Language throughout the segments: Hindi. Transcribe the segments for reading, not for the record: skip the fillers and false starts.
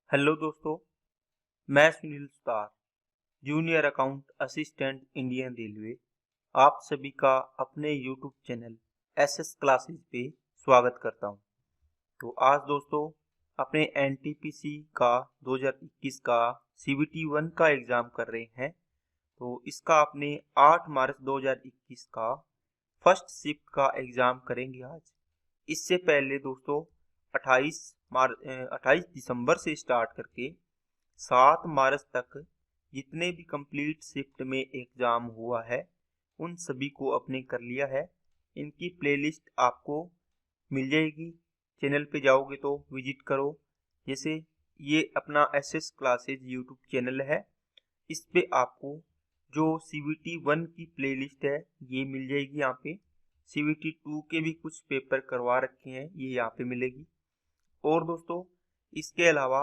हेलो दोस्तों, मैं Sunil Sutar, junior account assistant Indian railway, आप सभी का अपने यूट्यूब चैनल एसएस क्लासेस पे स्वागत करता हूं। तो आज दोस्तों अपने एनटीपीसी का 2021 का सीबीटी 1 का एग्ज़ाम कर रहे हैं। तो इसका अपने 8 मार्च 2021 का फर्स्ट शिफ्ट का एग्ज़ाम करेंगे आज। इससे पहले दोस्तों 28 दिसंबर से स्टार्ट करके 7 मार्च तक जितने भी कंप्लीट शिफ्ट में एग्ज़ाम हुआ है उन सभी को अपने कर लिया है। इनकी प्लेलिस्ट आपको मिल जाएगी, चैनल पे जाओगे तो विजिट करो। जैसे ये अपना एसएस क्लासेज यूट्यूब चैनल है, इस पे आपको जो सीबीटी 1 की प्लेलिस्ट है ये मिल जाएगी। यहाँ पे सीबीटी 2 के भी कुछ पेपर करवा रखे हैं, ये यहाँ पे मिलेगी। और दोस्तों इसके अलावा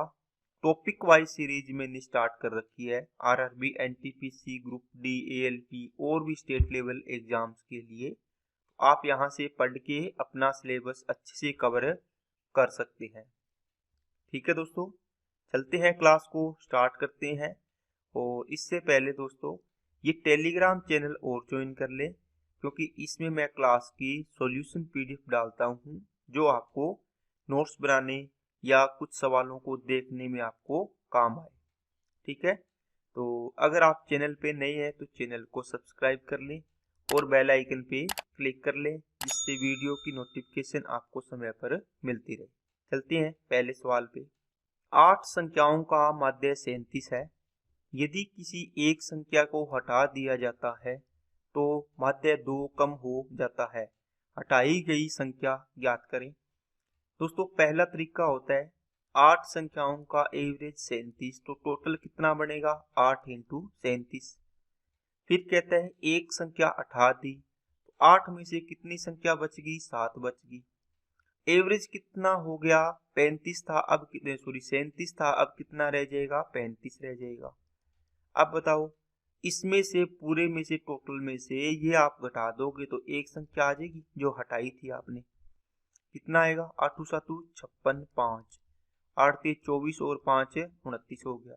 टॉपिक वाइज सीरीज मैंने स्टार्ट कर रखी है RRB, NTPC, group D, ALP और भी स्टेट लेवल एग्जाम्स के लिए। आप यहां से पढ़ के अपना सिलेबस अच्छे से कवर कर सकते हैं। ठीक है दोस्तों, चलते हैं क्लास को स्टार्ट करते हैं। और इससे पहले दोस्तों ये टेलीग्राम चैनल और ज्वाइन कर ले, क्योंकि इसमें मैं क्लास की सॉल्यूशन पीडीएफ डालता हूँ जो आपको नोट्स बनाने या कुछ सवालों को देखने में आपको काम आए। ठीक है, तो अगर आप चैनल पे नए हैं तो चैनल को सब्सक्राइब कर लें और बेल आइकन पे क्लिक कर लें, जिससे वीडियो की नोटिफिकेशन आपको समय पर मिलती रहे। चलते हैं पहले सवाल पे। 8 संख्याओं का माध्य 37 है। यदि किसी एक संख्या को हटा दिया जाता है तो माध्य 2 कम हो जाता है। हटाई गई संख्या ज्ञात करें। दोस्तों पहला तरीका होता है 8 संख्याओं का एवरेज 37, तो टोटल कितना बनेगा 8 इंटू 37। फिर कहता है एक संख्या हटा दी तो 8 में से कितनी संख्या बच गई, 7 बच गई। एवरेज कितना हो गया 35 था, अब कितने 37 था, अब कितना रह जाएगा 35 रह जाएगा। अब बताओ इसमें से पूरे में से टोटल में से ये आप घटा दोगे तो एक संख्या आ जाएगी जो हटाई थी आपने। कितना आएगा 8 7 56, 5 8 3 24 और 5 29 हो गया।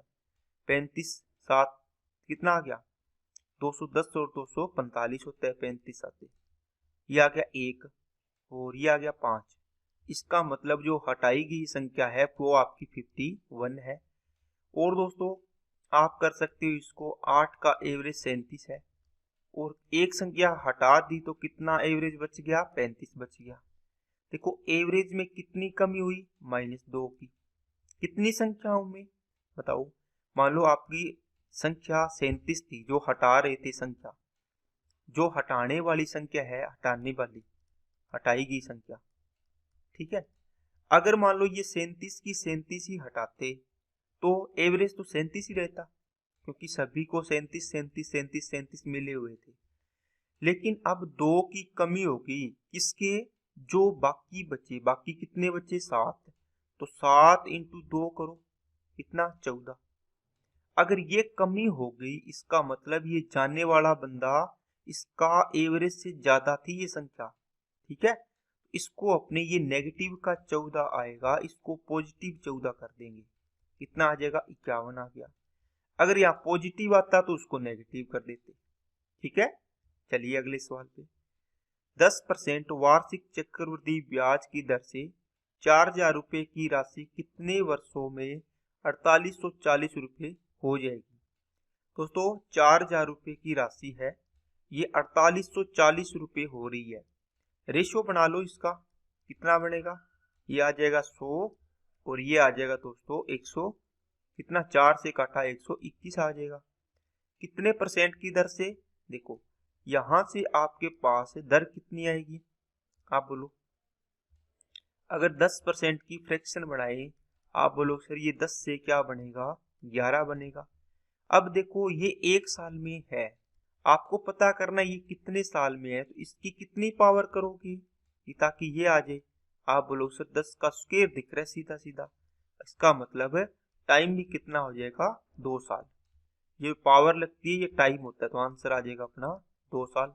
35 7 कितना आ गया 210 और 245 होता है 35 आते। ये आ गया 1 और ये आ गया 5। इसका मतलब जो हटाई गई संख्या है वो आपकी 51 है। और दोस्तों आप कर सकते हो इसको, 8 का एवरेज 37 है और एक संख्या हटा दी तो कितना एवरेज बच गया 35 बच गया। देखो एवरेज में कितनी कमी हुई -2 की। कितनी संख्याओं में बताओ। मान लो आपकी संख्या 37 थी, जो हटा रहे थे संख्या, जो हटाने वाली संख्या है, हटाने वाली हटाई गई संख्या। ठीक है, अगर मान लो ये 37 की 37 ही हटाते तो एवरेज तो 37 ही रहता, क्योंकि सभी को 37 37 37 37 मिले हुए थे। लेकिन अब 2 की कमी होगी, किसके, जो बाकी बचे। बाकी कितने बचे 7, तो 7 इंटू 2 करो कितना 14। अगर ये कमी हो गई इसका मतलब ये जाने वाला बंदा, इसका एवरेज से ज्यादा थी ये संख्या। ठीक है, इसको अपने ये नेगेटिव का 14 आएगा, इसको पॉजिटिव 14 कर देंगे। कितना आ जाएगा 51 आ गया। अगर यहाँ पॉजिटिव आता तो उसको नेगेटिव कर देते। ठीक है, चलिए अगले सवाल पे। 10% वार्षिक चक्रवृद्धि ब्याज की दर से 4000 रुपए की राशि कितने वर्षों में 4840 रुपए हो जाएगी। दोस्तों 4000 रुपए की राशि है, ये 4840 रुपए हो रही है। रेशो बना लो इसका, कितना बनेगा, ये आ जाएगा 100 और ये आ जाएगा दोस्तों 100। कितना 4 से काटा 121 आ जाएगा। कितने परसेंट की दर से, देखो यहां से आपके पास दर कितनी आएगी, आप बोलो। अगर 10% की फ्रैक्शन बढ़ाए, आप बोलो सर ये 10 से क्या बनेगा 11 बनेगा। अब देखो ये 1 साल में है, आपको पता करना ये कितने साल में है, तो इसकी कितनी पावर करोगे ताकि ये आ जाए। आप बोलो सर 10 का स्क्वायर दिख रहा है सीधा सीधा, इसका मतलब है टाइम भी कितना हो जाएगा 2 साल। ये पावर लगती है, ये टाइम होता है, तो आंसर आ जाएगा अपना 2 साल।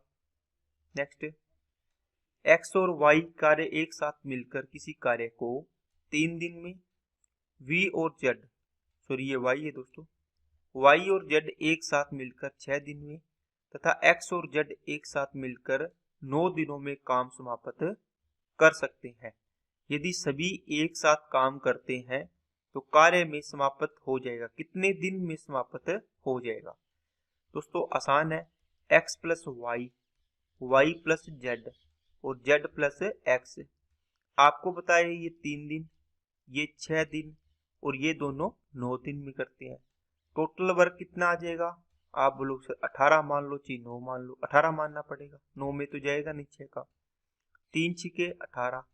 नेक्स्ट, एक्स और वाई कार्य एक साथ मिलकर किसी कार्य को 3 दिन में, वी और जेड सॉरी ये वाई है दोस्तों। वाई और जेड एक साथ मिलकर 6 दिन में तथा एक्स और जेड एक साथ मिलकर 9 दिनों में काम समाप्त कर सकते हैं। यदि सभी एक साथ काम करते हैं तो कार्य में समाप्त हो जाएगा। कितने दिन में समाप्त हो जाएगा दोस्तों? आसान है, x plus y, y plus z और जेड प्लस एक्स। आपको बताया ये 3 दिन, ये 6 दिन और ये दोनों 9 दिन में करते हैं। टोटल वर्क कितना आ जाएगा? आप बोलो सर 18 मान लो, चाहिए 9 मान लो, 18 मानना पड़ेगा, 9 में तो जाएगा नहीं 6 का। 3 छिके 18,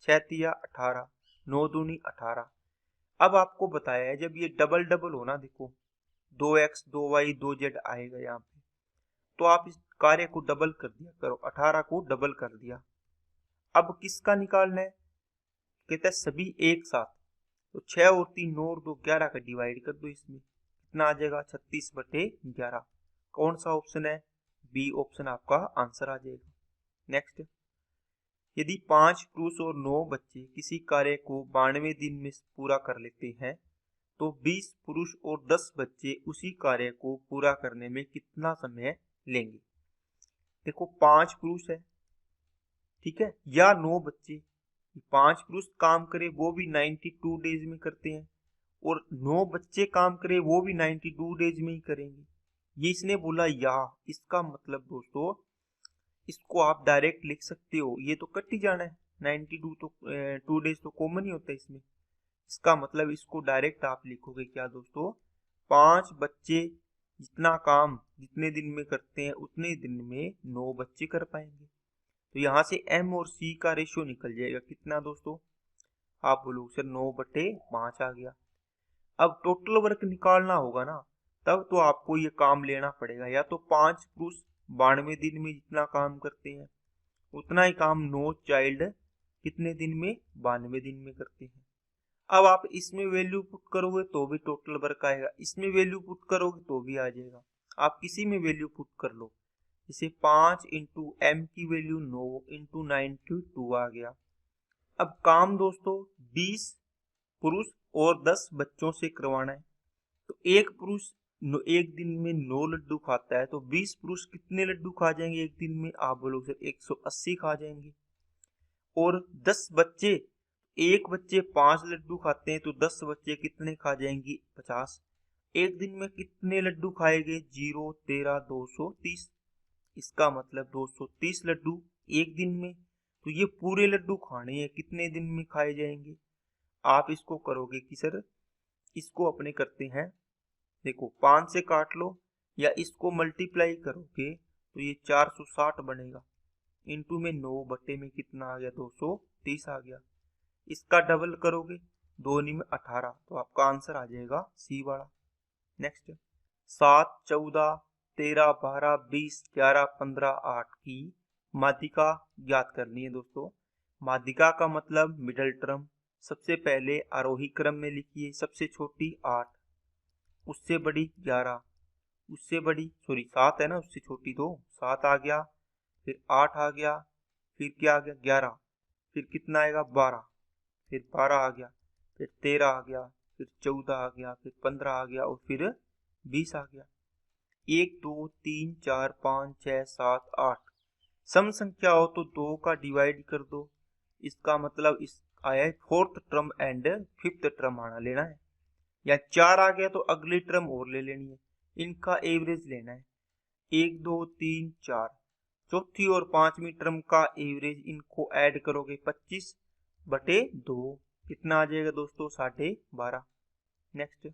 6 तिया 18, 9 दूनी 18। अब आपको बताया है जब ये डबल डबल हो ना, देखो 2x 2y 2z आएगा यहाँ पे, तो आप इस कार्य को डबल कर दिया करो, 18 को डबल कर दिया। अब किसका निकालना है? कहता है सभी एक साथ, तो 6 और 3 9 और 2 11 का डिवाइड कर दो, इसमें कितना आ जाएगा? 36/11। कौन सा ऑप्शन है? बी ऑप्शन आपका आंसर आ जाएगा। नेक्स्ट, यदि 5 पुरुष और 9 बच्चे किसी कार्य को 92 दिन में पूरा कर लेते हैं तो 20 पुरुष और 10 बच्चे उसी कार्य को पूरा करने में कितना समय लेंगे? देखो 5 पुरुष है, ठीक है, या 9 बच्चे। 5 पुरुष काम करे वो भी 92 डेज में करते हैं और 9 बच्चे काम करे वो भी 92 डेज में ही करेंगे। ये इसने बोला या, इसका मतलब दोस्तों इसको आप डायरेक्ट लिख सकते हो, ये तो कट ही जाना है, 92 तो 2 डेज तो कॉमन ही होता है इसमें। इसका मतलब इसको डायरेक्ट आप लिखोगे क्या दोस्तों? 5 बच्चे जितना काम जितने दिन में करते हैं उतने दिन में 9 बच्चे कर पाएंगे। तो यहाँ से m और c का रेशियो निकल जाएगा, कितना दोस्तों? आप बोलो सर 9/5 आ गया। अब टोटल वर्क निकालना होगा ना, तब तो आपको ये काम लेना पड़ेगा, या तो 5 पुरुष 92 दिन में जितना काम करते हैं उतना ही काम 9 चाइल्ड कितने दिन में? 92 दिन में करते हैं। अब आप इसमें वैल्यू पुट करोगे तो भी टोटल वर्क आएगा, इसमें वैल्यू पुट करोगे तो भी आ जाएगा। आप किसी में वैल्यू पुट कर लो, जैसे 5 इंटू एम की वैल्यू 9 इंटू 92 आ गया। अब काम दोस्तों 20 पुरुष और 10 बच्चों से करवाना है, तो एक पुरुष एक दिन में 9 लड्डू खाता है, तो 20 पुरुष कितने लड्डू खा जाएंगे एक दिन में? आप बोलो सर 180 खा जाएंगे। और 10 बच्चे, एक बच्चे 5 लड्डू खाते हैं तो 10 बच्चे कितने खा जाएंगे? 50। एक दिन में कितने लड्डू खाएंगे? 0 13 230। इसका मतलब 230 लड्डू एक दिन में, तो ये पूरे लड्डू खाने हैं, कितने दिन में खाए जाएंगे? आप इसको करोगे कि सर इसको अपने करते हैं, देखो 5 से काट लो या इसको मल्टीप्लाई करोगे तो ये 460 बनेगा, इंटू में 9 बटे में कितना आ गया? 230 आ गया। इसका डबल करोगे 2 में 18, तो आपका आंसर आ जाएगा सी वाला। नेक्स्ट, 7 14 13 12 20 11 15 8 की माध्यिका ज्ञात करनी है दोस्तों। माध्यिका का मतलब मिडल टर्म। सबसे पहले आरोही क्रम में लिखिए, सबसे छोटी 8, उससे बड़ी 11, उससे बड़ी 7 है ना, उससे छोटी 2, 7 आ गया, फिर 8 आ गया, फिर क्या आ गया? 11, फिर कितना आएगा? 12, फिर 12 आ गया, फिर 13 आ गया, फिर 14 आ गया, फिर 15 आ गया और फिर 20 आ गया। 1 2 3 4 5 6 7 8, सम संख्या हो तो 2 का डिवाइड कर दो, इसका मतलब इस आया है 4th term and 5th term आना लेना है, या 4 आ गया तो अगली टर्म और ले लेनी है, इनका एवरेज लेना है। 1 2 3 4, चौथी और 5वीं टर्म का एवरेज, इनको ऐड करोगे 25/2, कितना आ जाएगा दोस्तों? 12.5। नेक्स्ट,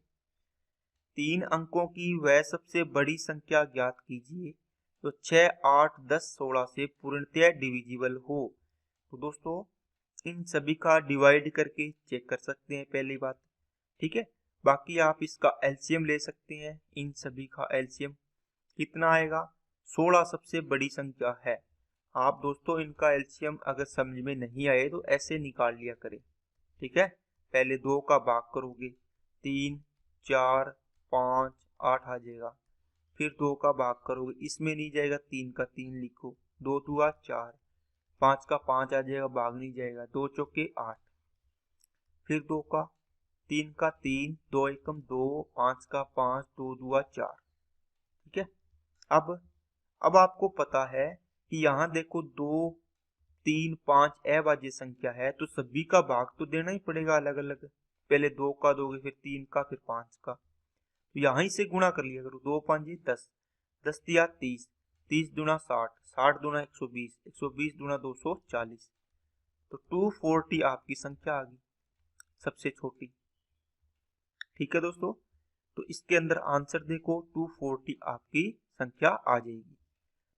3 अंकों की वह सबसे बड़ी संख्या ज्ञात कीजिए तो 6 8 10 16 से पूर्णतः डिविजिबल हो। तो दोस्तों इन सभी का डिवाइड करके चेक कर सकते हैं, पहली बात, ठीक है। बाकी आप इसका एलसीएम ले सकते हैं, इन सभी का एलसीएम कितना आएगा? 16 सबसे बड़ी संख्या है। आप दोस्तों इनका एलसीएम अगर समझ में नहीं आए तो ऐसे निकाल लिया करें, ठीक है। पहले 2 का भाग करोगे, 3 4 5 8 आ जाएगा, फिर 2 का भाग करोगे, इसमें नहीं जाएगा, 3 का 3 लिखो, 2 2 4, 5 का 5 आ जाएगा, भाग नहीं जाएगा, 2 चौके 8, फिर 2 का 3 का 3, 2 एकम 2, 5 का 5, 2 दूआ 4। ठीक है। अब आपको पता है कि यहाँ देखो 2, 3, 5 अभाज्य संख्या है, तो सभी का भाग तो देना ही पड़ेगा अलग अलग। पहले 2 का दोगे, फिर 3 का, फिर 5 का। तो यहाँ से गुणा कर लिया करो। 2 5 10, 10 दिया 30, 30 दूना 60, 60 दूना 120, 120 दूना 240। तो 240 आपकी संख्या आ गई, सबसे छोटी। ठीक है दोस्तों, तो इसके अंदर आंसर देखो 240 आपकी संख्या आ जाएगी।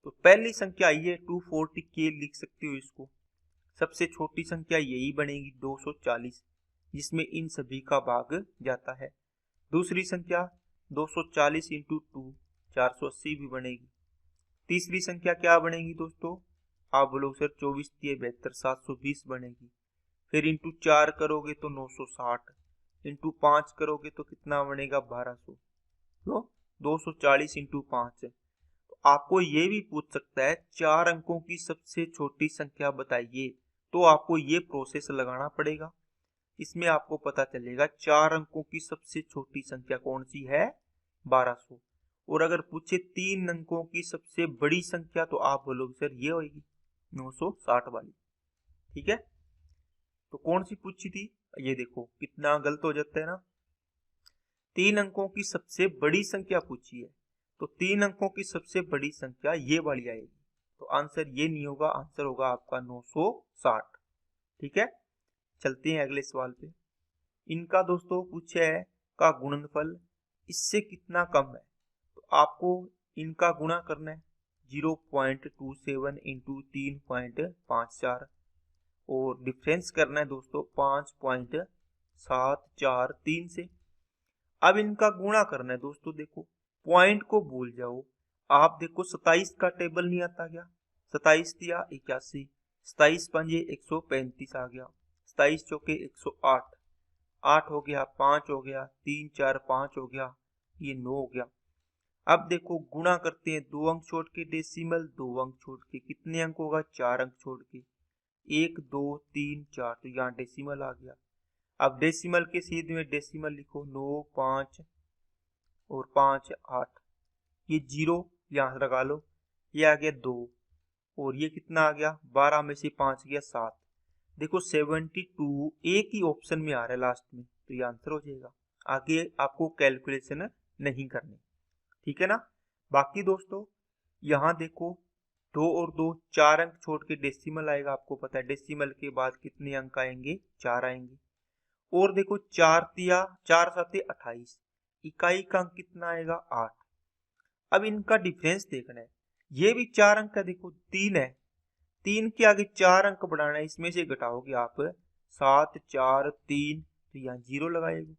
तो पहली संख्या आई है 240 के, लिख सकते हो इसको। सबसे छोटी संख्या यही बनेगी 240, जिसमें इन सभी का भाग जाता है। दूसरी संख्या 240 इंटू 2, 480 भी बनेगी। तीसरी संख्या क्या बनेगी दोस्तों? आप बोलोगे सर 24 72, 720 बनेगी। फिर इंटू 4 करोगे तो 960, इंटू 5 करोगे तो कितना बनेगा 1200। तो 240 इंटू 5 है। तो आपको ये भी पूछ सकता है 4 अंकों की सबसे छोटी संख्या बताइए, तो आपको ये प्रोसेस लगाना पड़ेगा। इसमें आपको पता चलेगा 4 अंकों की सबसे छोटी संख्या कौन सी है, 1200। और अगर पूछे 3 अंकों की सबसे बड़ी संख्या, तो आप बोलोगे सर ये होगी 960 वाली। ठीक है, तो कौन सी पूछी थी? ये देखो कितना गलत हो जाता है ना। 3 अंकों की सबसे बड़ी संख्या पूछी है, तो 3 अंकों की सबसे बड़ी संख्या ये वाली आएगी। तो आंसर ये नहीं होगा, आंसर होगा आपका 960। ठीक है, चलते हैं अगले सवाल पे। इनका दोस्तों पूछा है का गुणनफल इससे कितना कम है, तो आपको इनका गुणा करना है 0.27 इंटू 3.54 और डिफरेंस करना है दोस्तों 5.743 से। अब इनका गुणा करना है दोस्तों। देखो पॉइंट को भूल जाओ। आप देखो 27 का टेबल नहीं आता क्या? 27 दिया 81, 27 पंजे 135 आ गया, 27 चौके 108, 8 हो गया, 5 हो गया, 3 4 5 हो गया, ये 9 हो गया। अब देखो गुणा करते हैं 2 अंक छोड़ के डेसिमल, 2 अंक छोड़ के, कितने अंक होगा? 4 अंक छोड़ के, 1 2 3 4, तो यहाँ डेसिमल आ गया। अब डेसिमल के सीध में डेसिमल लिखो, 9 5 और 5 8, ये 0 यहाँ लगा लो, ये आ गया 2 और ये कितना आ गया? 12 में से 5 गया 7। देखो 72 एक ही ऑप्शन में आ रहा है लास्ट में, तो ये आंसर हो जाएगा। आगे आपको कैलकुलेशन नहीं करनी। ठीक है ना। बाकी दोस्तों यहाँ देखो 2 और 2 4 अंक छोड़ के डेसिमल आएगा। आपको पता है डेसिमल के बाद कितने अंक आएंगे? 4 आएंगे। और देखो 4 तिया 4 साते 28, इकाई का अंक कितना आएगा? 8। अब इनका डिफरेंस देखना है, ये भी 4 अंक का, देखो 3 है, 3 के आगे 4 अंक बढ़ाना है, इसमें से घटाओगे आप 7 4 3, तो यहाँ 0 लगाएगा।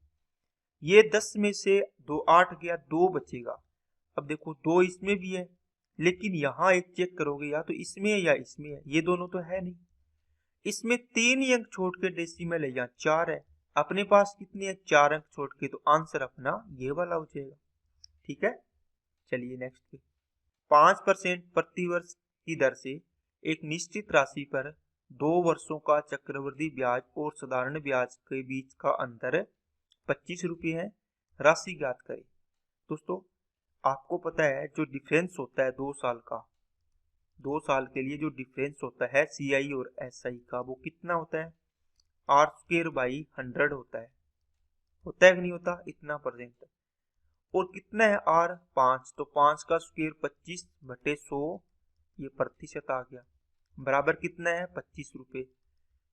ये 10 में से 2 8 गया, 2 बचेगा। अब देखो 2 इसमें भी है, लेकिन यहाँ एक चेक करोगे या तो इसमें है या इसमें है, ये दोनों तो है नहीं। इसमें 3 ही अंक छोड़ के डेसिमल है, यहाँ 4 है। अपने पास कितने हैं? 4 अंक छोड़ के, तो आंसर अपना ये वाला हो जाएगा। ठीक है, चलिए नेक्स्ट पे। 5% प्रति वर्ष की दर से एक निश्चित राशि पर 2 वर्षों का चक्रवृद्धि ब्याज और साधारण ब्याज के बीच का अंतर 25 रुपये है। राशि ज्ञात करें। दोस्तों आपको पता है जो डिफरेंस होता है 2 साल का, 2 साल के लिए जो डिफरेंस होता है CI और SI का, वो कितना होता है? R²/100 होता है कि नहीं होता? इतना %। और कितना है R? 5, तो 5 का स्क्वायर 25/100, ये प्रतिशत आ गया, बराबर कितना है? 25 रुपये।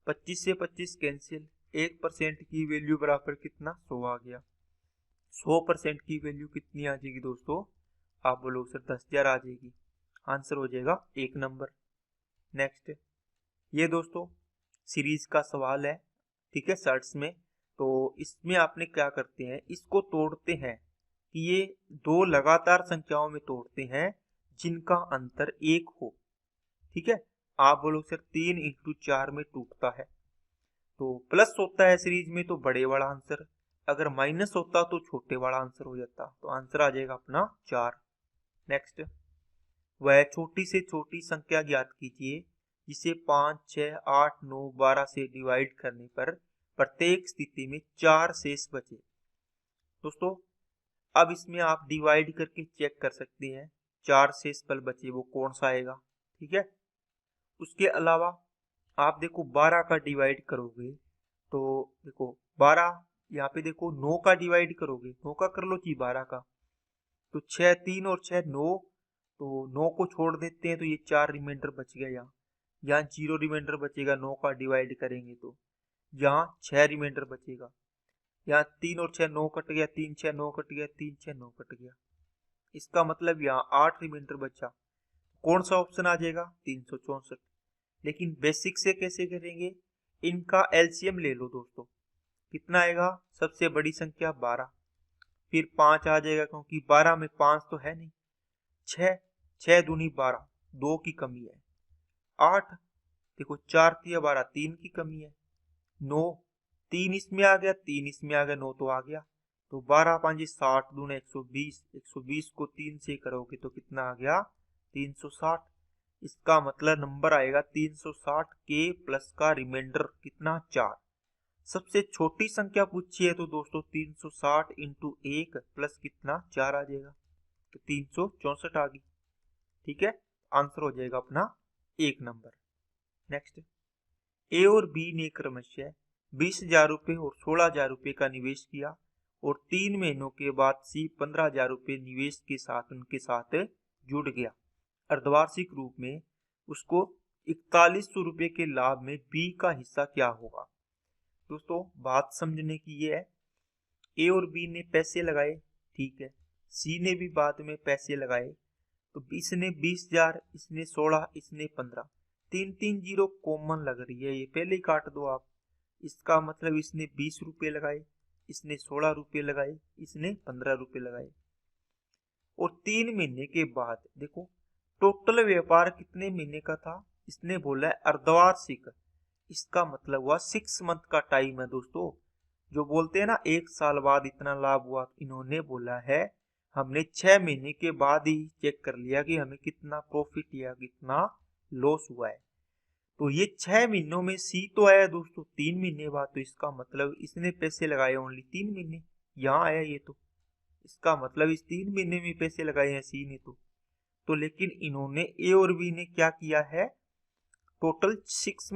25 से 25 कैंसिल, 1% की वैल्यू बराबर कितना? 100 आ गया। 100% की वैल्यू कितनी आ जाएगी दोस्तों? आप बोलो सर 10,000 आ जाएगी। आंसर हो जाएगा 1 नंबर। नेक्स्ट, ये दोस्तों सीरीज का सवाल है, ठीक है, सर्ट्स में। तो इसमें आपने क्या करते हैं, इसको तोड़ते हैं कि ये 2 लगातार संख्याओं में तोड़ते हैं जिनका अंतर 1 हो। ठीक है, आप बोलो सर 3 इंटू 4 में टूटता है, तो प्लस होता है सीरीज में तो बड़े वाला आंसर, अगर माइनस होता तो छोटे वाला आंसर हो जाता, तो आंसर आ जाएगा अपना 4। नेक्स्ट, वह छोटी से छोटी संख्या ज्ञात कीजिए जिसे 5 6 8 9 12 से डिवाइड करने पर प्रत्येक स्थिति में 4 शेष बचे। दोस्तों अब इसमें आप डिवाइड करके चेक कर सकते हैं 4 शेष फल बचे वो कौन सा आएगा। ठीक है, उसके अलावा आप देखो 12 का डिवाइड करोगे तो देखो 12, यहाँ पे देखो 9 का डिवाइड करोगे, 9 का कर लो जी 12 का, तो 6 3 और 6 9, तो 9 को छोड़ देते हैं तो ये 4 रिमाइंडर बच गया। यहाँ 0 रिमाइंडर बचेगा 9 का डिवाइड करेंगे तो, यहाँ 6 रिमाइंडर बचेगा, यहाँ 3 और 6 9 कट गया, 3 6 9 कट गया, 3 6 9 कट गया। इसका मतलब यहाँ 8 रिमाइंडर बचा। कौन सा ऑप्शन आ जाएगा? 364। लेकिन बेसिक से कैसे करेंगे? इनका एलसीएम ले लो दोस्तों, कितना आएगा? सबसे बड़ी संख्या 12, फिर 5 आ जाएगा क्योंकि 12 में 5 तो है नहीं, 6 6 दूनी 12, 2 की कमी है, 8 देखो 4 तिया 12, 3 की कमी है, 9 3 इसमें आ गया, 3 इसमें आ गया, 9 तो आ गया, तो 12 5 60 दूने 120, 120 को 3 से करोगे तो कितना आ गया? 360। इसका मतलब नंबर आएगा 360 के प्लस का रिमाइंडर कितना? 4। सबसे छोटी संख्या पूछी है तो दोस्तों 360 इंटू 1 प्लस कितना? 4 आ जाएगा, तो 364 आ गई। ठीक है, आंसर हो जाएगा अपना 1 नंबर। नेक्स्ट, ए और बी ने क्रमशः 20,000 रुपए और 16,000 रुपए का निवेश किया और 3 महीनों के बाद सी 15,000 रुपए निवेश के साथ उनके साथ जुड़ गया। अर्धवार्षिक रूप में उसको 4100 रुपए के लाभ में बी का हिस्सा क्या होगा? दोस्तों बात समझने की ये है, ए और बी ने पैसे लगाए, ठीक है, सी ने भी बाद में पैसे लगाए, तो इसने 20,000, इसने 16, इसने 15, 3 3 जीरो कॉमन लग रही है, ये पहले ही काट दो आप। इसका मतलब इसने 20 रुपए लगाए, इसने 16 रुपए लगाए, इसने 15 रुपए लगाए, और 3 महीने के बाद देखो टोटल व्यापार कितने महीने का था? इसने बोला है अर्धवार्षिक, इसका मतलब हुआ 6 मंथ का टाइम है दोस्तों। जो बोलते हैं ना 1 साल बाद इतना लाभ हुआ, इन्होंने बोला है हमने 6 महीने के बाद ही चेक कर लिया कि हमें कितना प्रॉफिट या कितना लॉस हुआ है। तो ये 6 महीनों में सी तो आया दोस्तों 3 महीने बाद, तो इसका मतलब इसने पैसे लगाए ओनली 3 महीने, यहाँ आया ये तो, इसका मतलब इस 3 महीने में पैसे लगाए हैं सी ने तो लेकिन इन्होंने ए और बी ने क्या किया है? टोटल 6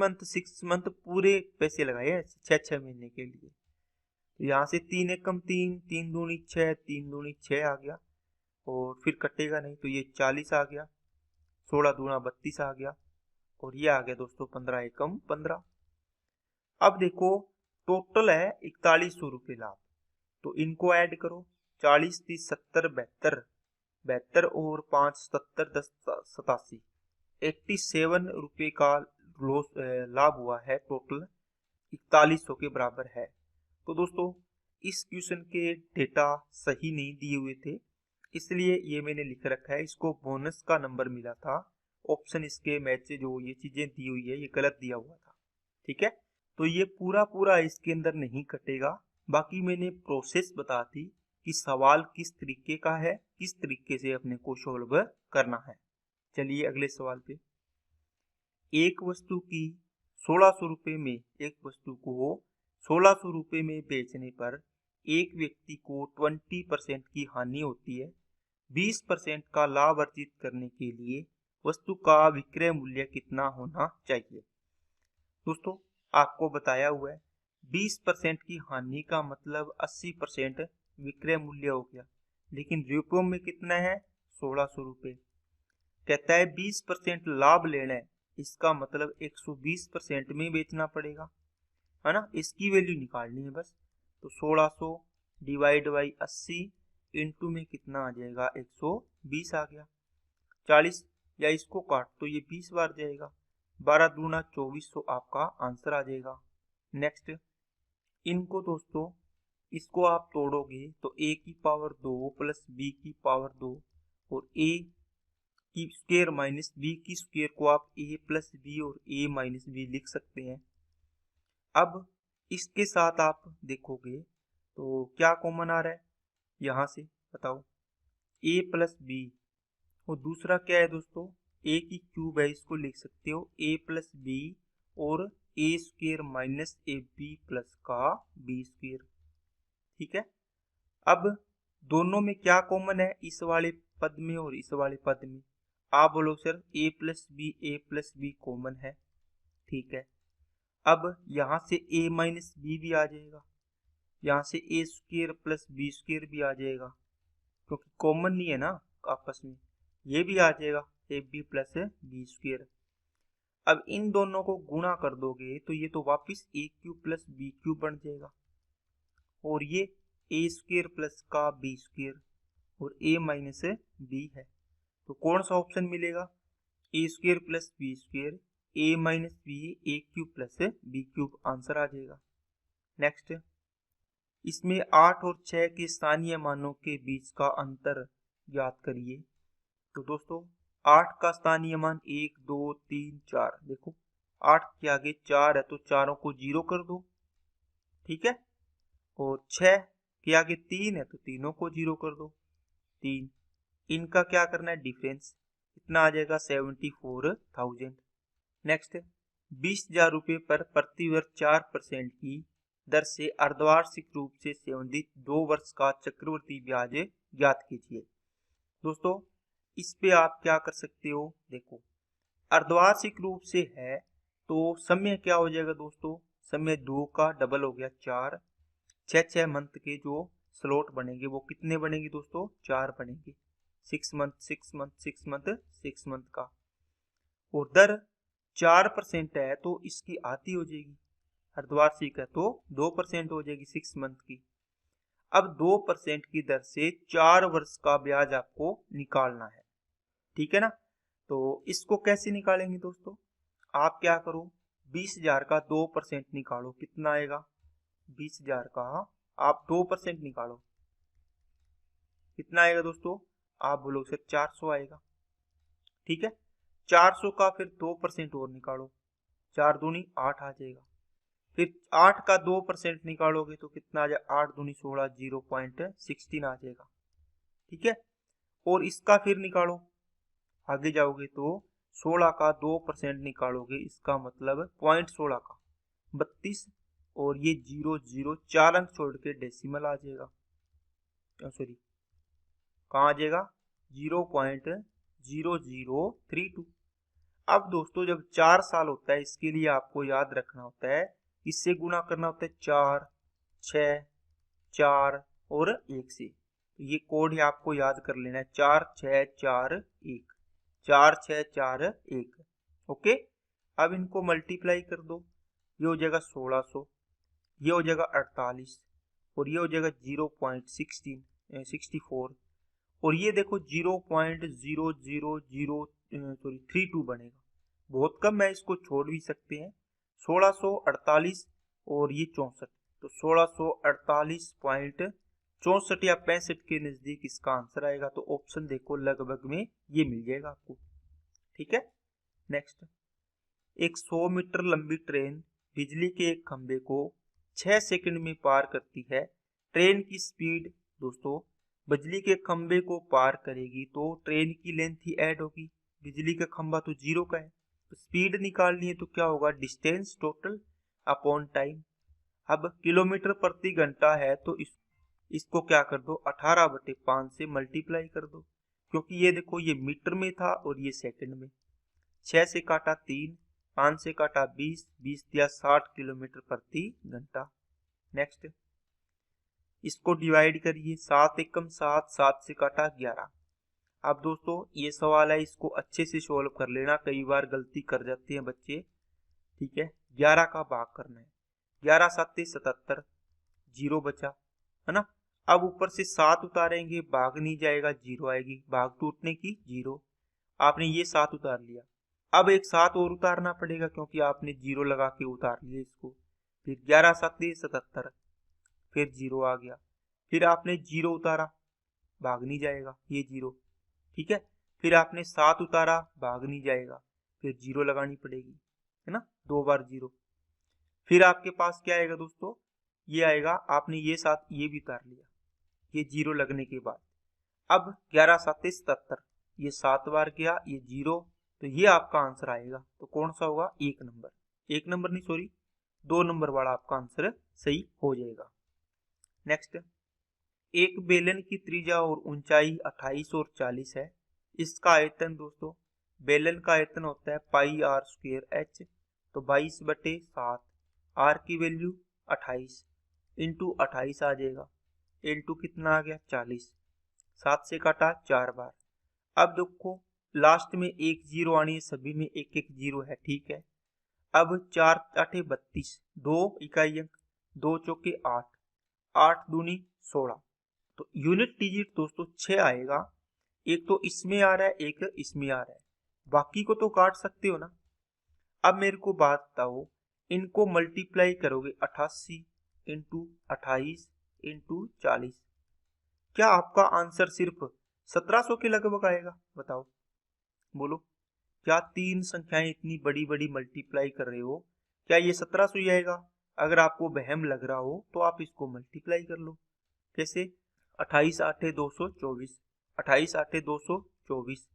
मंथ पूरे पैसे लगाए हैं 6 महीने के लिए। तो यहाँ से 3 एकम 3, 3 दूनी 6, 3 दूनी 6 आ गया, और फिर कटेगा नहीं तो ये 40 आ गया, 16 दूना 32 आ गया, और ये आ गया दोस्तों 15 एकम 15। अब देखो टोटल है 4100 रुपये लाभ, तो इनको ऐड करो, 40 30 70 72, 72 और 5 70 10 87, 87 रुपये का लाभ हुआ है, टोटल 4100 के बराबर है। तो दोस्तों इस क्वेश्चन के डेटा सही नहीं दिए हुए थे, इसलिए ये मैंने लिख रखा है, इसको बोनस का नंबर मिला था, ऑप्शन इसके मैच से जो ये चीजें दी हुई है ये गलत दिया हुआ था। ठीक है, तो ये पूरा इसके अंदर नहीं कटेगा, बाकी मैंने प्रोसेस बता दी कि सवाल किस तरीके का है, किस तरीके से अपने को सॉल्व करना है। चलिए अगले सवाल पे, एक वस्तु की 1600 रुपये में, एक वस्तु को 1600 रुपये में बेचने पर एक व्यक्ति को 20% की हानि होती है। 20% का लाभ अर्जित करने के लिए वस्तु का विक्रय मूल्य कितना होना चाहिए? दोस्तों आपको बताया हुआ है 20% की हानि का मतलब 80% विक्रय मूल्य हो गया, लेकिन रुपयों में कितना है? 1600 रुपये। कहता है 20% लाभ लेना है, इसका मतलब 120% में बेचना पड़ेगा, है ना, इसकी वैल्यू निकालनी है बस। तो 1600 डिवाइड बाई 80 इंटू में कितना आ जाएगा? 120 आ गया। 40 या इसको काट तो ये 20 बार जाएगा, 12 दूना 2400 आपका आंसर आ जाएगा। नेक्स्ट, इनको दोस्तों इसको आप तोड़ोगे तो a की पावर 2 प्लस b की पावर 2 और a की स्क्वायर माइनस b की स्क्वायर को आप a प्लस बी और a माइनस बी लिख सकते हैं। अब इसके साथ आप देखोगे तो क्या कॉमन आ रहा है यहाँ से, बताओ? a प्लस बी, और दूसरा क्या है दोस्तों? a की क्यूब है, इसको लिख सकते हो a प्लस बी और A square minus A B plus का बी स्क्वेयर। ठीक है, अब दोनों में क्या कॉमन है, इस वाले पद में और इस वाले पद में? आप बोलो सर ए प्लस बी कॉमन है। ठीक है, अब यहाँ से a माइनस बी भी आ जाएगा, यहाँ से ए स्क्वेयर प्लस बी स्क्वेयर भी आ जाएगा, क्योंकि कॉमन नहीं है ना आपस में, ये भी आ जाएगा A B plus B square. अब इन दोनों को गुणा कर दोगे तो ये तो वापिस A cube plus B cube बन जाएगा, और ये ए स्क्वेयर प्लस का बी स्क्वेयर और a माइनस बी है, तो कौन सा ऑप्शन मिलेगा? A square plus B square, a minus B, A cube plus B cube, answer आ जाएगा। नेक्स्ट, इसमें 8 और 6 के स्थानीय मानों के बीच का अंतर ज्ञात करिए। तो दोस्तों 8 का स्थानीय मान 1 2 3 4, देखो 8 के आगे 4 है तो चारों को 0 कर दो। ठीक है, और 6 के आगे 3 है तो तीनों को 0 कर दो, 3। इनका क्या करना है, डिफरेंस, कितना आ जाएगा 74,000। नेक्स्ट, 20,000 रुपये पर प्रति वर्ष 4% की दर से अर्धवार्षिक रूप से संबंधित 2 वर्ष का चक्रवृद्धि ब्याज ज्ञात कीजिए। दोस्तों इस पे आप क्या कर सकते हो, देखो अर्धवार्षिक रूप से है तो समय क्या हो जाएगा दोस्तों, समय 2 का डबल हो गया 4, 6 मंथ के जो स्लॉट बनेंगे वो कितने बनेंगे दोस्तों, 4 बनेंगे, 6 मंथ 6 मंथ 6 मंथ 6 मंथ का, और दर 4% है तो इसकी आधी हो जाएगी, अर्धवार्षिक है तो 2% हो जाएगी 6 मंथ की। अब 2% की दर से 4 वर्ष का ब्याज आपको निकालना है। ठीक है ना, तो इसको कैसे निकालेंगे दोस्तों, आप क्या करो, 20,000 का 2% निकालो, कितना आएगा, 20,000 का आप 2% निकालो, कितना आएगा दोस्तों, आप बोलो सर 400 आएगा। ठीक है, 400 का फिर 2% और निकालो, 4 दूनी 8 आ जाएगा, फिर 8 का 2% निकालोगे तो कितना आ जाएगा, 8 दूनी 16, 0.16 आ जाएगा। ठीक है, और इसका फिर निकालो, आगे जाओगे तो 16 का 2% निकालोगे, इसका मतलब 0.16 का 32, और ये 0 4 अंक छोड़ के डेसिमल आ जाएगा, सॉरी कहाँ आ जाएगा, 0.0032। अब दोस्तों जब 4 साल होता है, इसके लिए आपको याद रखना होता है, इससे गुणा करना होता है 4 6 4 और 1 से, तो ये कोड ही आपको याद कर लेना है, 4 6 4 1, 4 6 4 1। ओके, अब इनको मल्टीप्लाई कर दो, ये हो जाएगा 1600, ये हो जाएगा 48, और ये हो जाएगा 0.64, और ये देखो 0.0032 बनेगा, बहुत कम है, इसको छोड़ भी सकते हैं। 1648 और ये 64, तो 1648.64 या 65 के नजदीक इसका आंसर आएगा, तो ऑप्शन देखो लगभग में ये मिल जाएगा आपको। ठीक है, नेक्स्ट, एक 100 मीटर लंबी ट्रेन बिजली के एक खंबे को 6 सेकंड में पार करती है। ट्रेन की स्पीड दोस्तों बिजली के खंबे को पार करेगी तो ट्रेन की लेंथ ही ऐड होगी, बिजली का खंबा तो 0 का है, तो स्पीड निकालनी है तो क्या होगा, डिस्टेंस टोटल अपॉन टाइम। अब किलोमीटर प्रति घंटा है तो इसको क्या कर दो, 18/5 से मल्टीप्लाई कर दो, क्योंकि ये देखो ये मीटर में था और ये सेकंड में, 6 से काटा 3, 5 से काटा 20, 20 दिया 60 किलोमीटर प्रति घंटा। नेक्स्ट, इसको डिवाइड करिए, 7 एकम 7, 7 से काटा 11। अब दोस्तों ये सवाल है, इसको अच्छे से सोल्व कर लेना, कई बार गलती कर जाते हैं बच्चे। ठीक है, 11 का भाग करना है, 11 7 77, 0 बचा, है ना। अब ऊपर से 7 उतारेंगे, भाग नहीं जाएगा, 0 आएगी, भाग टूटने की 0, आपने ये 7 उतार लिया। अब एक 7 और उतारना पड़ेगा क्योंकि आपने 0 लगा के उतार लिया इसको, फिर 11 7 77, फिर 0 आ गया, फिर आपने 0 उतारा, भाग नहीं जाएगा, ये 0। ठीक है, फिर आपने 7 उतारा, भाग नहीं जाएगा, फिर 0 लगानी पड़ेगी, है ना, 2 बार 0। फिर आपके पास क्या आएगा दोस्तों, ये आएगा, आपने ये 7 ये भी उतार लिया, ये 0 लगने के बाद। अब 11 7 77, ये 7 बार गया, ये 0, तो ये आपका आंसर आएगा, तो कौन सा होगा, 1 नंबर। 1 नंबर नहीं सॉरी 2 नंबर वाला आपका आंसर सही हो जाएगा। नेक्स्ट, एक बेलन की त्रिज्या और ऊंचाई 28 और 40 है। इसका आयतन दोस्तों, बेलन का आयतन होता है पाई आर स्क्वायर एच, तो 22/7, आर की वैल्यू 28 इंटू 28 आ जाएगा, इंटू कितना आ गया 40, 7 से काटा 4 बार। अब देखो लास्ट में एक जीरो आनी है, सभी में एक एक जीरो है, ठीक है। अब 4 आठे 32, 2 इकाई अंक, 2 चौके 8, 8 दूनी 16, तो यूनिट डिजिट दोस्तों 6 आएगा। एक तो इसमें आ रहा है, एक इसमें आ रहा है, बाकी को तो काट सकते हो ना। अब मेरे को बात बताओ, इनको मल्टीप्लाई करोगे 88 इंटू 28 इंटू 40, क्या आपका आंसर सिर्फ 1700 के लगभग आएगा? बताओ, बोलो, क्या तीन संख्याएं इतनी बड़ी बड़ी मल्टीप्लाई कर रहे हो, क्या ये 1700 ही आएगा? अगर आपको वहम लग रहा हो तो आप इसको मल्टीप्लाई कर लो। कैसे? 28 आठे 224, 28 आठे 224,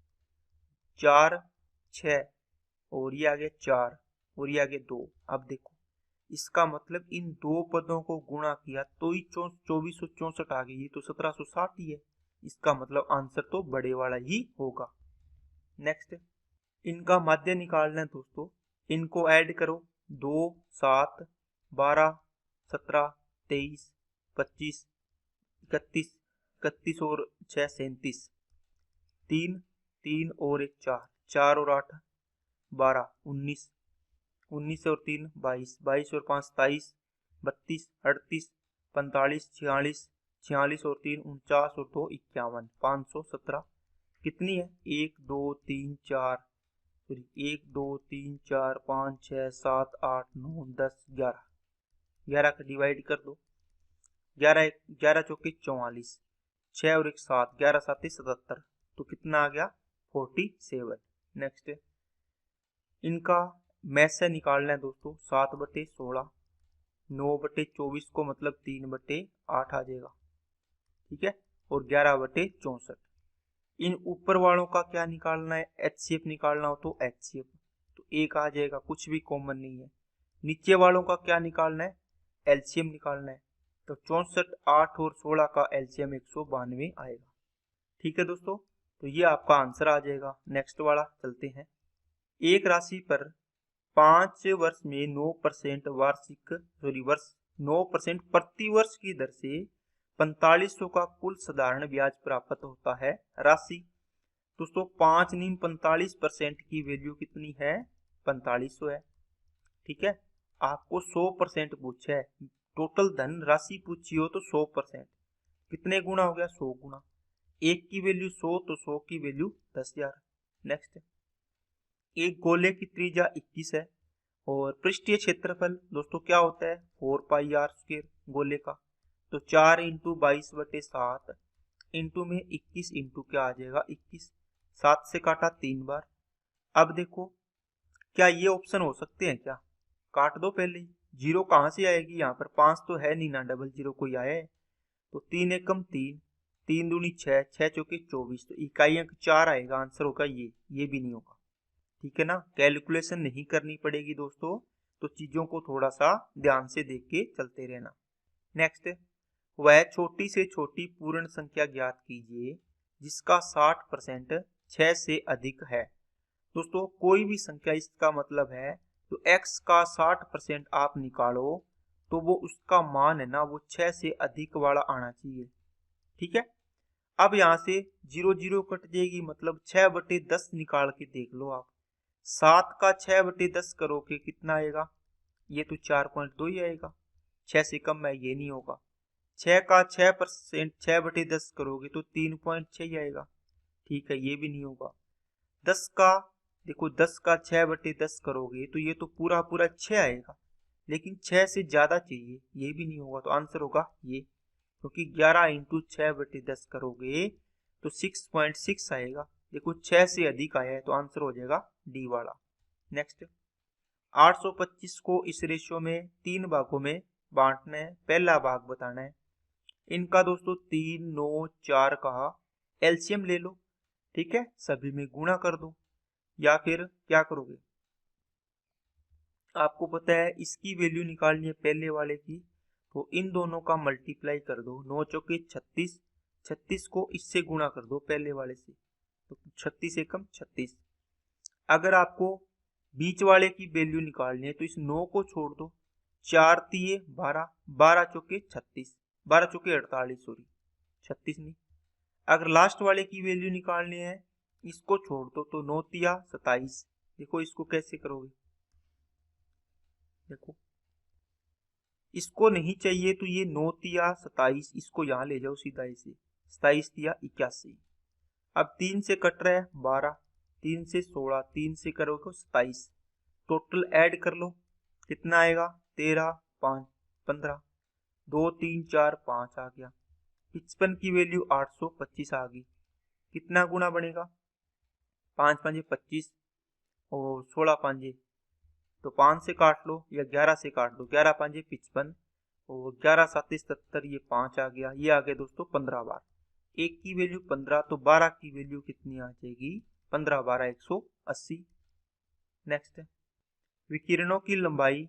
4 6 और ये आ गया 4 और ये आ गया 2। अब देखो इसका मतलब इन दो पदों को गुणा किया तो ही 2464 आ गई, ये तो 1760 ही है। इसका मतलब आंसर तो बड़े वाला ही होगा। नेक्स्ट, इनका माध्य निकालना है दोस्तों, इनको ऐड करो, 2 7 12 17 23 25 31 31 और 6 37, 3 3 और 1 4, 4 और 8 12 19, 19 और 3 22, 22 और 5 27, 32 38 45 46, 46 और 3 49 और 2 51, 517 कितनी है? 1 2 3 4, 1 2 3 4 5 6 7 8 9 10 11, 11 का डिवाइड कर दो, 11 11 चौके 44, 6 और 1 7, 11 7 77, तो कितना आ गया 47। नेक्स्ट, इनका मैथ से निकालना है दोस्तों, 7/16, 9/24 को मतलब 3/8 आ जाएगा, ठीक है, और 11/64। इन ऊपर वालों का क्या निकालना है? एचसीएफ निकालना हो तो एचसीएफ, तो एक आ जाएगा, कुछ भी कॉमन नहीं है। नीचे वालों का क्या निकालना है? एलसीएम निकालना है, तो 64 8 और 16 का एलसीएम 192 आएगा, ठीक है दोस्तों, तो ये आपका आंसर आ जाएगा। नेक्स्ट वाला चलते हैं। एक राशि पर 5 वर्ष में 9% वार्षिक वर्ष 9% प्रति वर्ष की दर से 4500 का कुल साधारण ब्याज प्राप्त होता है। राशि दोस्तों 5 नीम 45% की वैल्यू कितनी है? 4500 है, ठीक है। आपको 100% पूछा है, टोटल धन राशि पूछी हो तो 100%, कितने गुना हो गया? 100 गुना, एक की वैल्यू 100 तो 100 की वैल्यू 10,000। नेक्स्ट, एक गोले की त्रिज्या 21 है और पृष्ठीय क्षेत्रफल दोस्तों क्या होता है? 4πr² गोले का, तो 4 इंटू 22/7 इंटू में 21 इंटू क्या आ जाएगा 21, 7 से काटा 3 बार। अब देखो क्या ये ऑप्शन हो सकते हैं क्या? काट दो पहले ही, जीरो कहाँ से आएगी? यहाँ पर 5 तो है नहीं ना, डबल जीरो कोई आया है, तो 3 एकम 3, 3 दूनी 6, 6 चौके 24, तो इकाई अंक 4 आएगा, आंसर होगा ये भी नहीं होगा, ठीक है ना। कैलकुलेशन नहीं करनी पड़ेगी दोस्तों, तो चीजों को थोड़ा सा ध्यान से देख के चलते रहना। नेक्स्ट, वह छोटी से छोटी पूर्ण संख्या ज्ञात कीजिए जिसका 60% 6 से अधिक है। दोस्तों कोई भी संख्या, इसका मतलब है तो x का 60% आप निकालो तो वो उसका मान है ना, वो 6 से अधिक वाला आना चाहिए, ठीक है। अब यहाँ से 0 0 कट जाएगी, मतलब 6/10 निकाल के देख लो आप, 7 का 6/10 करोगे कितना आएगा? ये तो 4.2 ही आएगा, 6 से कम है, ये नहीं होगा। 6 का 6% 6/10 करोगे तो 3.6 ही आएगा, ठीक है, ये भी नहीं होगा। 10 का देखो, 10 का 6/10 करोगे तो ये तो पूरा पूरा 6 आएगा, लेकिन 6 से ज्यादा चाहिए, ये भी नहीं होगा, तो आंसर होगा ये, क्योंकि 11 इंटू 6/10 करोगे तो 6.6 आएगा। देखो 6 से अधिक आया है तो आंसर हो जाएगा डी वाला। नेक्स्ट, 825 को इस रेशियो में 3 भागों में बांटना है, पहला भाग बताना है। इनका दोस्तों 3 9 4 का एलसीएम ले लो, ठीक है, सभी में गुणा कर दो, या फिर क्या करोगे आपको पता है इसकी वैल्यू निकालनी है पहले वाले की, तो इन दोनों का मल्टीप्लाई कर दो, 9 चौके 36, 36 को इससे गुणा कर दो पहले वाले से, तो 36 एकम 36। अगर आपको बीच वाले की वैल्यू निकालनी है तो इस 9 को छोड़ दो, 4 तिये 12, 12 चौके 36, 12 चौके 48, सॉरी 36 नहीं। अगर लास्ट वाले की वैल्यू निकालनी है इसको छोड़ दो, तो 9 तिया 27। देखो इसको कैसे करोगे, देखो इसको नहीं चाहिए तो ये 9 तिया 27 इसको यहाँ ले जाओ सीधा ऐसे, 27 तिया 81। अब 3 से कट रहा है 12, 3 से 16, 3 से करोगे 27, टोटल ऐड कर लो कितना आएगा, 13, 5, 15, 2, 3, 4, 5 आ गया। 55 की वैल्यू 825 आ गई। कितना गुना बनेगा, 5 पंजे 25 और 16 पंजे, तो 5 से काट लो या 11 से काट दो, 11 पंजे 55 और 11 7 77, ये 5 आ गया। ये आ गया दोस्तों 15 बार। एक की वैल्यू 15, तो 12 की वैल्यु कितनी आ जाएगी, 15 12 180। नेक्स्ट है, विकिरणों की लंबाई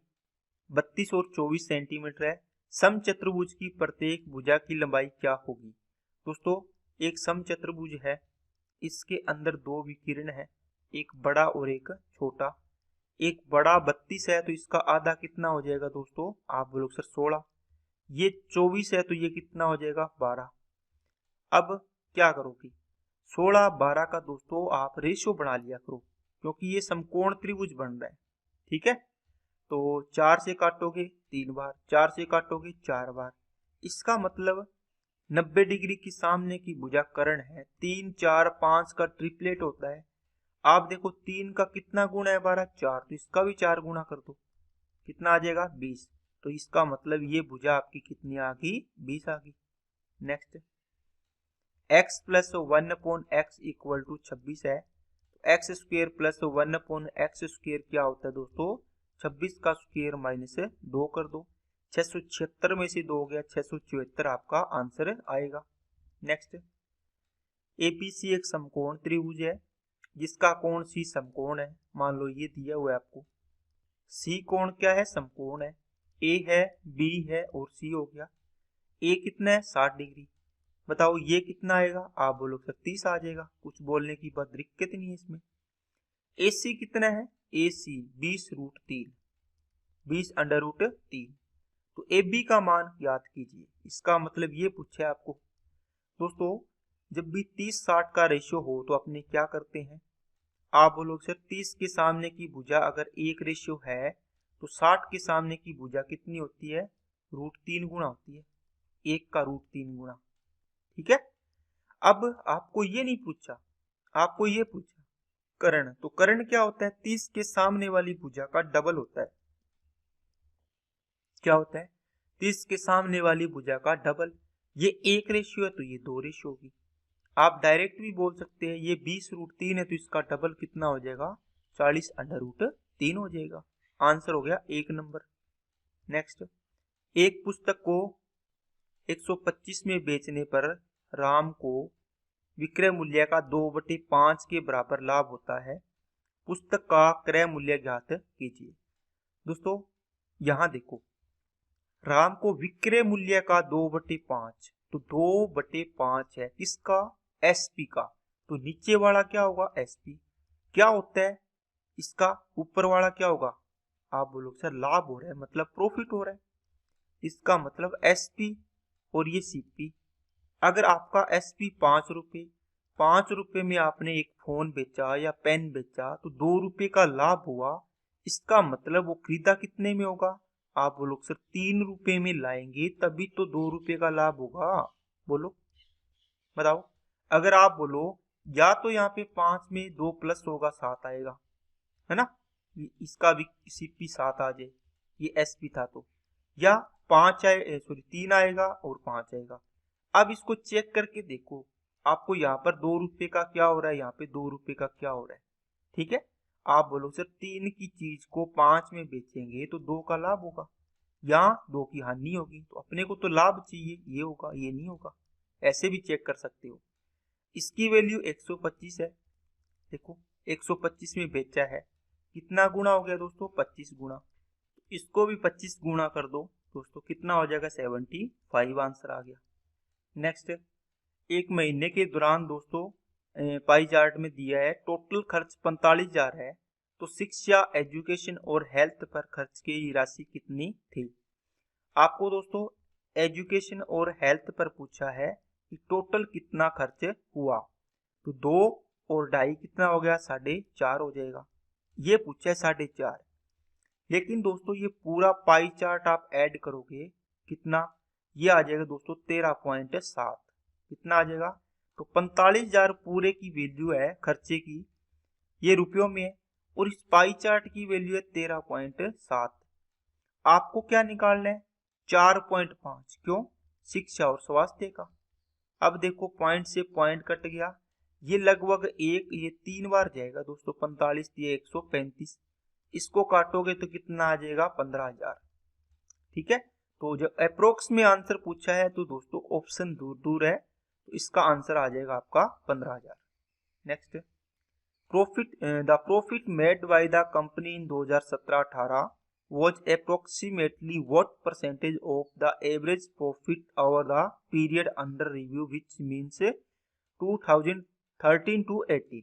32 और 24 सेंटीमीटर है, समचतुर्भुज की प्रत्येक भुजा की लंबाई क्या होगी। दोस्तों एक समचतुर्भुज है, इसके अंदर दो विकिरण है, एक बड़ा और एक छोटा। एक बड़ा 32 है तो इसका आधा कितना हो जाएगा दोस्तों, आप बोलोगे सर 16। ये 24 है तो ये कितना हो जाएगा 12। अब क्या करोगे, 16 12 का दोस्तों आप रेशियो बना लिया करो, क्योंकि ये समकोण त्रिभुज बन रहा है। ठीक है, तो 4 से काटोगे 3 बार, 4 से काटोगे 4 बार, इसका मतलब 90 डिग्री की सामने की भुजा कर्ण है, 3 4 5 का ट्रिपलेट होता है। आप देखो 3 का कितना गुणा है 12, 4, तो इसका भी 4 गुणा कर दो, कितना आ जाएगा 20। तो इसका मतलब ये भुजा आपकी कितनी आ गई, 20 आ गई। नेक्स्ट, x प्लस 1/x इक्वल टू 26 है, तो x square plus 1/x square क्या होता है दोस्तों, 26 का स्क्वेयर माइनस 2 कर दो, 676 में से 2 हो गया 674 आपका आंसर आएगा। नेक्स्ट, एबीसी एक समकोण त्रिभुज है जिसका कोण सी समकोण है। मान लो ये दिया हुआ है आपको, सी कोण क्या है, समकोण है, ए है, बी है और सी हो गया। ए कितना है 60 डिग्री, बताओ ये कितना आएगा, आप बोलो सर 30 आ जाएगा, कुछ बोलने की बात दिक्कत नहीं है इसमें। AC कितना है, AC 20√3, 20√3। तो AB का मान याद कीजिए, इसका मतलब ये पूछा है आपको। दोस्तों जब भी 30-60 का रेशियो हो तो अपने क्या करते हैं, आप बोलोगे सर 30 के सामने की भुजा अगर एक रेशियो है तो 60 के सामने की भुजा कितनी होती है, √3 गुना होती है, 1 का √3 गुना। ठीक है, अब आपको ये नहीं पूछा, आपको ये पूछा कर्ण, तो कर्ण क्या होता है, 30 के सामने वाली भुजा का डबल होता है। क्या होता है, 30 के सामने वाली भुजा का डबल। ये एक रेशियो है तो ये 2 रेशियो होगी। आप डायरेक्ट भी बोल सकते हैं ये 20√3 है तो इसका डबल कितना हो जाएगा, 40√3 हो जाएगा। आंसर हो गया 1 नंबर। नेक्स्ट, एक पुस्तक को 125 में बेचने पर राम को विक्रय मूल्य का 2/5 के बराबर लाभ होता है, पुस्तक का क्रय मूल्य ज्ञात कीजिए। दोस्तों यहां देखो, राम को विक्रय मूल्य का 2/5, तो 2/5 है किसका, एसपी का, तो नीचे वाला क्या होगा एसपी। क्या होता है इसका, ऊपर वाला क्या होगा, आप बोलो सर लाभ हो रहा है मतलब प्रॉफिट हो रहा है, इसका मतलब एसपी और ये सीपी। अगर आपका एसपी 5 रुपए, 5 रुपए में आपने एक फोन बेचा या पेन बेचा तो 2 रुपए का लाभ हुआ, इसका मतलब वो खरीदा कितने में होगा, आप बोलो सर 3 रुपए में लाएंगे तभी तो 2 रुपए का लाभ होगा। बोलो बताओ, अगर आप बोलो या तो यहाँ पे 5 में 2 प्लस होगा 7 आएगा, है ना, इसका भी सीपी 7 आ जाए, ये एसपी था तो, या 5 आए, सॉरी 3 आएगा और 5 आएगा। अब इसको चेक करके देखो, आपको यहाँ पर 2 रुपए का क्या हो रहा है, यहाँ पे 2 रुपए का क्या हो रहा है। ठीक है, आप बोलो सर 3 की चीज को 5 में बेचेंगे तो 2 का लाभ होगा, यहाँ 2 की हानि होगी, तो अपने को तो लाभ चाहिए, ये होगा ये नहीं होगा। ऐसे भी चेक कर सकते हो। इसकी वैल्यू 125 है, देखो 125 में बेचा है, कितना गुना हो गया दोस्तों, 25 गुना। इसको भी 25 गुणा कर दो दोस्तों, कितना हो जाएगा 75 आंसर आ गया। नेक्स्ट, एक महीने के दौरान दोस्तों पाई चार्ट में दिया है टोटल खर्च 45,000 है, तो शिक्षा, एजुकेशन और हेल्थ पर खर्च की राशि कितनी थी। आपको दोस्तों एजुकेशन और हेल्थ पर पूछा है कि टोटल कितना खर्च हुआ, तो 2 और 2.5 कितना हो गया, 4.5 हो जाएगा। ये पूछा है 4.5, लेकिन दोस्तों ये पूरा पाई चार्ट आप ऐड करोगे कितना, ये आ जाएगा दोस्तों 13.7। कितना आ जाएगा, तो 45,000 पूरे की वैल्यू है खर्चे की, ये रुपयों में है, और इस पाई चार्ट की वैल्यू है 13.7। आपको क्या निकालना है, 4.5, क्यों, शिक्षा और स्वास्थ्य का। अब देखो पॉइंट से पॉइंट कट गया, ये लगभग ये 3 बार जाएगा दोस्तों, 45 ये 135, इसको काटोगे तो कितना आ जाएगा 15,000। ठीक है, तो जब अप्रोक्स में आंसर पूछा है तो दोस्तों ऑप्शन दूर दूर है, तो इसका आंसर आ जाएगा आपका 15,000। Next, the profit made by the company in 2017-18 was approximately what percentage of the average profit over the period under review, which means 2013 to 18।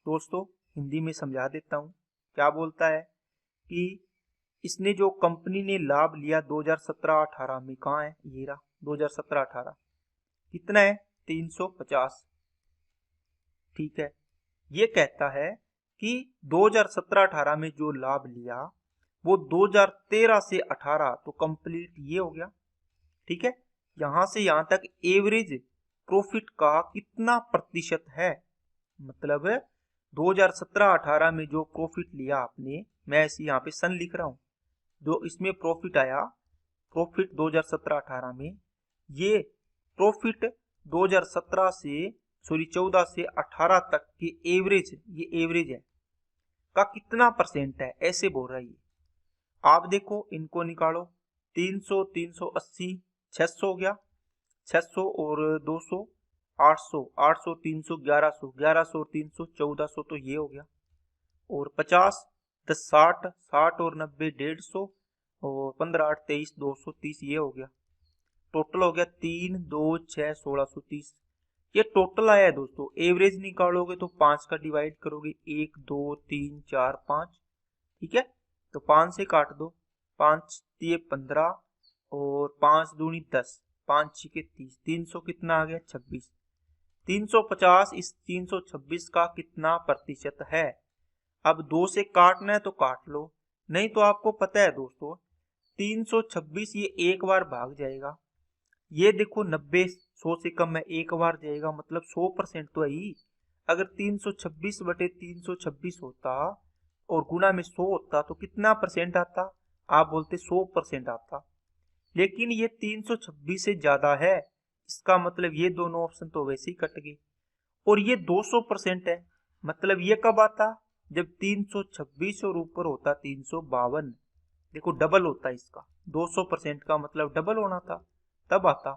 दोस्तों हिंदी में समझा देता हूँ, क्या बोलता है कि इसने जो कंपनी ने लाभ लिया 2017-18 में, कहाँ है, ये रहा 2017-18, कितना है 350। ठीक है, ये कहता है कि 2017-18 में जो लाभ लिया वो 2013 से 18, तो कंप्लीट ये हो गया। ठीक है, यहां से यहां तक एवरेज प्रॉफिट का कितना प्रतिशत है, मतलब 2017-18 में जो प्रॉफिट लिया आपने, मैं ऐसे यहाँ पे सन लिख रहा हूं, जो इसमें प्रॉफिट आया, प्रॉफिट 2017-18 में, ये प्रॉफिट 2017 से 14 से 18 तक के एवरेज, ये एवरेज है का कितना परसेंट है, ऐसे बोल रहा है ये। आप देखो इनको निकालो, 300, 380, 600 हो गया, 600 और 200, 800, 800, 300, 1100, 1100 और 300, 1400, तो ये हो गया। और 50, 10, 60, 60 और 90, 150, और 15, 8, 23, 230, ये हो गया। टोटल हो गया 3, 2, 6, 1630। ये टोटल आया है दोस्तों। एवरेज निकालोगे तो 5 का डिवाइड करोगे, 1, 2, 3, 4, 5। ठीक है, तो 5 से काट दो, 5 ये 15 और 5 दूनी 10, 5 छिके 30, 300 कितना आ गया 26। 350 इस 326 का कितना प्रतिशत है। अब 2 से काटना है तो काट लो, नहीं तो आपको पता है दोस्तों 326 ये एक बार भाग जाएगा, ये देखो 90 100 से कम है, एक बार जाएगा, मतलब 100% तो है ही। अगर 326 बटे 326 होता और गुना में 100 होता तो कितना परसेंट आता, आप बोलते 100% आता, लेकिन ये 326 से ज्यादा है, इसका मतलब ये दोनों ऑप्शन तो वैसे ही कट गए। और ये 200% है, मतलब ये कब आता, जब 326 और ऊपर होता 352, देखो डबल होता इसका, 200% का मतलब डबल होना था तब आता,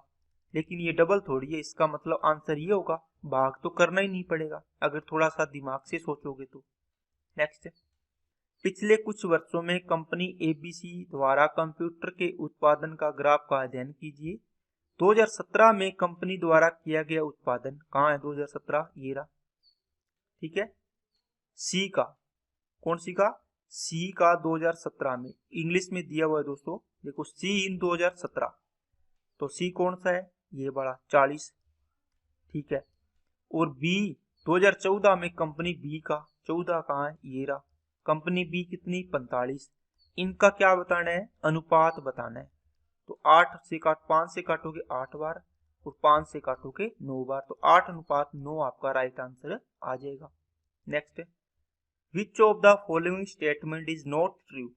लेकिन ये डबल थोड़ी है, इसका मतलब आंसर ये होगा, भाग तो करना ही नहीं पड़ेगा अगर थोड़ा सा दिमाग से सोचोगे तो। नेक्स्ट, पिछले कुछ वर्षों में कंपनी एबीसी द्वारा कंप्यूटर के उत्पादन का ग्राफ का अध्ययन कीजिए। 2017 में कंपनी द्वारा किया गया उत्पादन कहाँ है, 2017 ये रहा। ठीक है, सी का, कौन सी का, सी का 2017 में, इंग्लिश में दिया हुआ है दोस्तों, देखो सी इन 2017, तो सी कौन सा है, ये बड़ा 40। ठीक है, और बी 2014 में कंपनी बी का 14 कहाँ है, ये रहा, कंपनी बी कितनी 45। इनका क्या बताना है, अनुपात बताना है, तो 8 से 5 से काटोगे 8 बार और 5 से काटोगे 9 बार, तो 8:9 आपका राइट आंसर आ जाएगा। Next, which of the following statement is not true.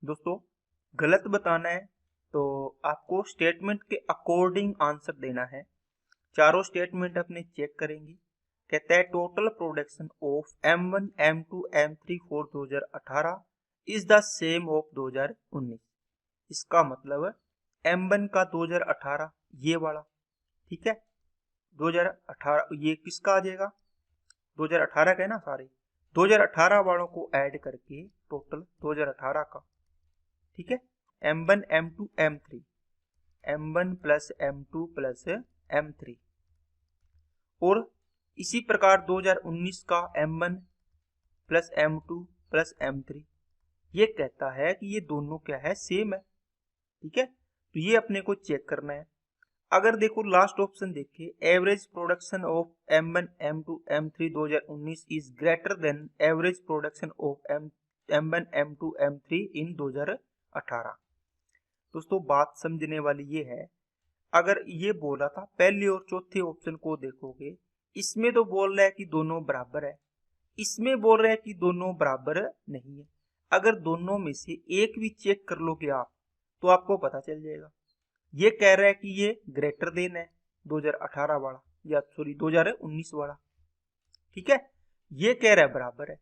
दोस्तों गलत बताना है, तो आपको स्टेटमेंट के अकॉर्डिंग आंसर देना है। चारों स्टेटमेंट अपने चेक करेंगे। कहता है total production of M1, M2, M3 for 2018 is the same of 2019। इसका मतलब M1 का 2018 ये वाला, ठीक है, 2018 ये किसका आ जाएगा, 2018 का है ना, सारे 2018 वालों को ऐड करके टोटल 2018 का, ठीक है, M1 M2 M3, M1 plus M2 plus M3। और इसी प्रकार 2019 का M1 plus M2 plus M3, ये कहता है कि ये दोनों क्या है, सेम है। ठीक है, तो ये अपने को चेक करना है। अगर देखो लास्ट ऑप्शन देखिए, average production of M1 M2 M3 2019 is greater than average production of M1 M2 M3 इन 2018। दोस्तों बात समझने वाली ये है, अगर ये बोला था पहले और चौथे ऑप्शन को देखोगे, इसमें तो बोल रहा है कि दोनों बराबर है, इसमें बोल रहा है कि दोनों बराबर नहीं है। अगर दोनों में से एक भी चेक कर लोगे आप तो आपको पता चल जाएगा। ये कह रहा है कि ये ग्रेटर देन है 2018 वाला, या सॉरी 2019 वाला। ठीक है, ये कह रहा है बराबर है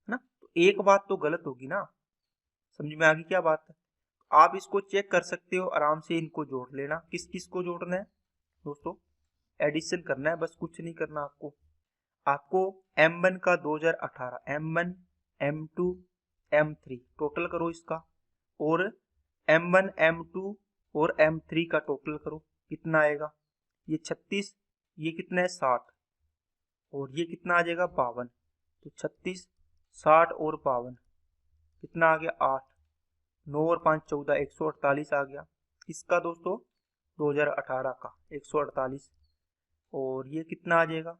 ना, तो एक बात तो गलत होगी ना। समझ में आ गई क्या बात है? आप इसको चेक कर सकते हो, आराम से इनको जोड़ लेना। किस किस को जोड़ना है दोस्तों? एडिशन करना है, बस कुछ नहीं करना आपको M1 का 2018, M1 M2 M3 टोटल करो इसका, और M1 M2 और M3 का टोटल करो, कितना आएगा? ये 36, ये कितना है 60, और ये कितना आ जाएगा 52। तो 36, 60 और 52 कितना आ गया 8, 9 और 5 14, 148 आ गया। इसका दोस्तों 2018 का 148, और ये कितना आ जाएगा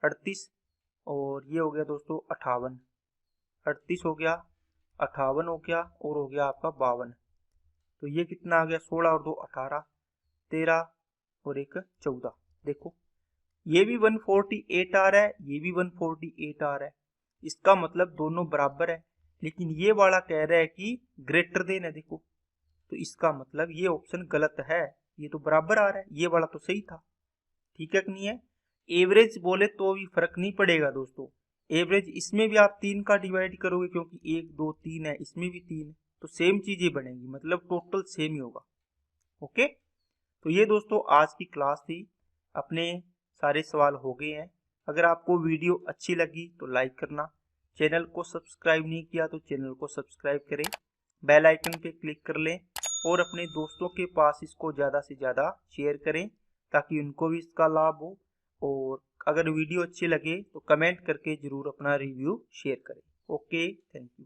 38, और ये हो गया दोस्तों 58। 38 हो गया, 58 हो गया, और हो गया आपका 52। तो ये कितना आ गया 16 और 2 18, 13 और 1 14। देखो ये भी 148 आ रहा है, ये भी 148 आ रहा है, इसका मतलब दोनों बराबर है। लेकिन ये वाला कह रहा है कि ग्रेटर देन है। देखो तो इसका मतलब ये ऑप्शन गलत है, ये तो बराबर आ रहा है, ये वाला तो सही था। ठीक है कि नहीं है? एवरेज बोले तो भी फर्क नहीं पड़ेगा दोस्तों। एवरेज इसमें भी आप 3 का डिवाइड करोगे, क्योंकि 1 2 3 है, इसमें भी 3 है, तो सेम चीजें बनेंगी, मतलब टोटल सेम ही होगा। ओके, तो ये दोस्तों आज की क्लास थी, अपने सारे सवाल हो गए हैं। अगर आपको वीडियो अच्छी लगी तो लाइक करना, चैनल को सब्सक्राइब नहीं किया तो चैनल को सब्सक्राइब करें, बेल आइकन पे क्लिक कर लें, और अपने दोस्तों के पास इसको ज़्यादा से ज़्यादा शेयर करें ताकि उनको भी इसका लाभ हो। और अगर वीडियो अच्छी लगे तो कमेंट करके ज़रूर अपना रिव्यू शेयर करें। Okay, thank you.